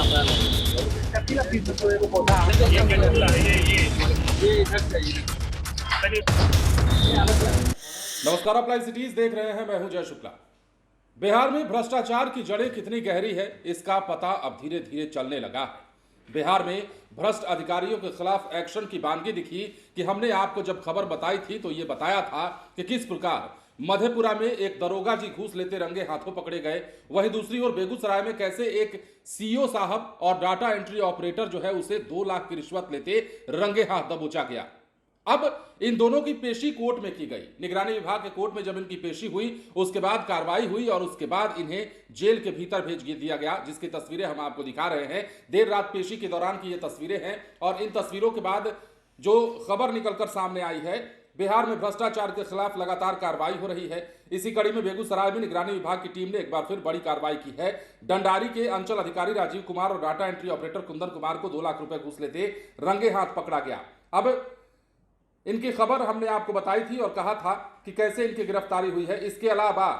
नमस्कार, आप live cities देख रहे हैं। मैं हूं जय शुक्ला। बिहार में भ्रष्टाचार की जड़ें कितनी गहरी है, इसका पता अब धीरे धीरे चलने लगा है। बिहार में भ्रष्ट अधिकारियों के खिलाफ एक्शन की बानगी दिखी कि हमने आपको जब खबर बताई थी तो ये बताया था कि किस प्रकार मधेपुरा में एक दरोगा जी घूस लेते रंगे हाथों पकड़े गए। वहीं दूसरी ओर बेगूसराय में कैसे एक सीईओ साहब और डाटा एंट्री ऑपरेटर जो है उसे 2 लाख की रिश्वत लेते रंगे हाथ दबोचा गया। अब इन दोनों की पेशी कोर्ट में की गई। निगरानी विभाग के कोर्ट में जब इनकी पेशी हुई, उसके बाद कार्रवाई हुई और उसके बाद इन्हें जेल के भीतर भेज दिया गया, जिसकी तस्वीरें हम आपको दिखा रहे हैं। देर रात पेशी के दौरान की ये तस्वीरें हैं और इन तस्वीरों के बाद जो खबर निकलकर सामने आई है, बिहार में भ्रष्टाचार के खिलाफ लगातार कार्रवाई हो रही है। इसी कड़ी में बेगूसराय में निगरानी विभाग की टीम ने एक बार फिर बड़ी कार्रवाई की है। डंडारी के अंचल अधिकारी राजीव कुमार और data entry operator Kundan Kumar को 2 लाख रुपए घूस लेते रंगे हाथ पकड़ा गया। अब इनकी खबर हमने आपको बताई थी और कहा था कि कैसे इनकी गिरफ्तारी हुई है। इसके अलावा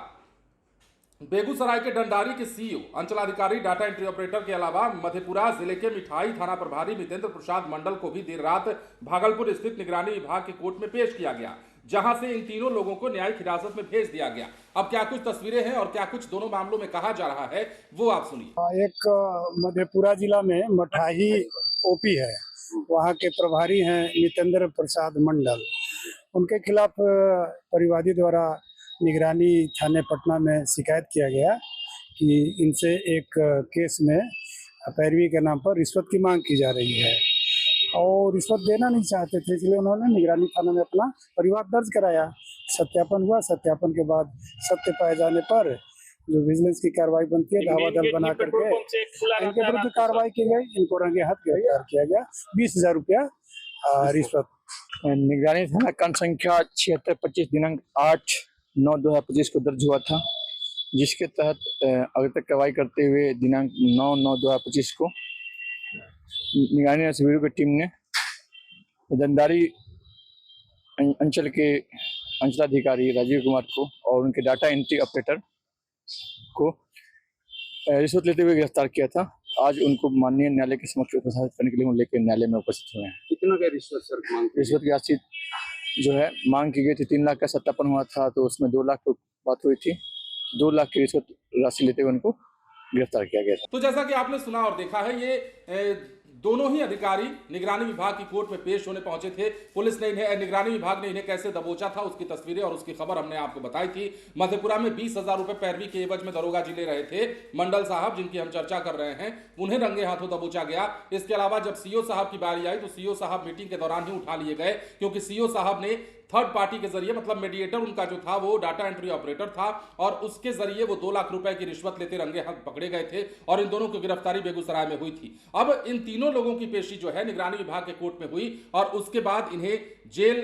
बेगूसराय के डंडारी के सीईओ, अंचलाधिकारी, डाटा एंट्री ऑपरेटर के अलावा मधेपुरा जिले के मिठाई थाना प्रभारी मितेंद्र प्रसाद मंडल को भी देर रात भागलपुर स्थित निगरानी विभाग के कोर्ट में पेश किया गया, जहां से इन तीनों लोगों को न्यायिक हिरासत में भेज दिया गया। अब क्या कुछ तस्वीरें हैं और क्या कुछ दोनों मामलों में कहा जा रहा है, वो आप सुनिए। एक मधेपुरा जिला में मठाही ओपी है, वहाँ के प्रभारी हैं मितेंद्र प्रसाद मंडल। उनके खिलाफ परिवादी द्वारा निगरानी थाने पटना में शिकायत किया गया कि इनसे एक केस में पैरवी के नाम पर रिश्वत की मांग की जा रही है और रिश्वत देना नहीं चाहते थे, इसलिए उन्होंने निगरानी थाना में अपना परिवाद दर्ज कराया। सत्यापन हुआ, सत्यापन के बाद सत्य पाए जाने पर जो विजिलेंस की कार्रवाई बनती है, धावा दल बना करके इनके विरुद्ध कार्रवाई की गई। इनको रंगे हाथ गिरफ्तार किया गया। 20,000 रुपया रिश्वत। निगरानी थाना कांड संख्या 7625 दिनांक 8/9/2025 को दर्ज हुआ था, जिसके तहत अगर तक कार्रवाई करते हुए दिनांक 9/9/2025 को निगरानी ब्यूरो की टीम ने दंडारी अंचल के अंचलाधिकारी राजीव कुमार को और उनके डाटा एंट्री ऑपरेटर को रिश्वत लेते हुए गिरफ्तार किया था। आज उनको माननीय न्यायालय के समक्ष उपस्थित करने के लिए हम लेकर न्यायालय में उपस्थित हुए हैं। कितना का रिश्वत सर मांग? रिश्वत की राशि जो है मांग की गई थी 3 लाख का। सत्यापन हुआ था तो उसमें 2 लाख की बात हुई थी। 2 लाख की रिश्वत राशि लेते हुए उनको गिरफ्तार किया गया था। तो जैसा कि आपने सुना और देखा है, ये दोनों ही अधिकारी निगरानी विभाग की कोर्ट में पेश होने पहुंचे थे। पुलिस ने इन्हें, निगरानी विभाग ने इन्हें कैसे दबोचा था उसकी तस्वीरें और उसकी खबर हमने आपको बताई थी। मधेपुरा में 20,000 रुपए पैरवी के एवज में दरोगा जी ले रहे थे मंडल साहब, जिनकी हम चर्चा कर रहे हैं, उन्हें रंगे हाथों दबोचा गया। इसके अलावा जब सीईओ साहब की बारी आई तो सीईओ साहब मीटिंग के दौरान ही उठा लिए गए, क्योंकि सीईओ साहब ने थर्ड पार्टी के जरिए, मतलब मीडिएटर उनका जो था वो डाटा एंट्री ऑपरेटर था, और उसके जरिए वो 2 लाख रुपए की रिश्वत लेते रंगे हाथ पकड़े गए थे और इन दोनों की गिरफ्तारी बेगूसराय में हुई थी। अब इन तीनों लोगों की पेशी जो है निगरानी विभाग के कोर्ट में हुई और उसके बाद इन्हें जेल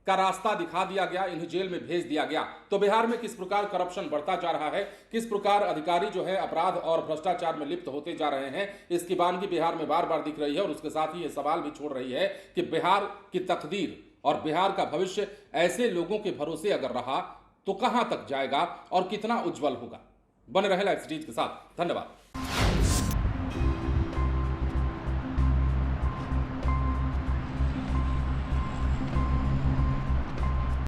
का रास्ता दिखा दिया गया, इन्हें जेल में भेज दिया गया। तो बिहार में किस प्रकार करप्शन बढ़ता जा रहा है, किस प्रकार अधिकारी जो है अपराध और भ्रष्टाचार में लिप्त होते जा रहे हैं, इसकी बानगी बिहार में बार बार दिख रही है और उसके साथ ही यह सवाल भी छोड़ रही है कि बिहार की तकदीर और बिहार का भविष्य ऐसे लोगों के भरोसे अगर रहा तो कहां तक जाएगा और कितना उज्जवल होगा। बने रहे लाइव सिटीज के साथ। धन्यवाद।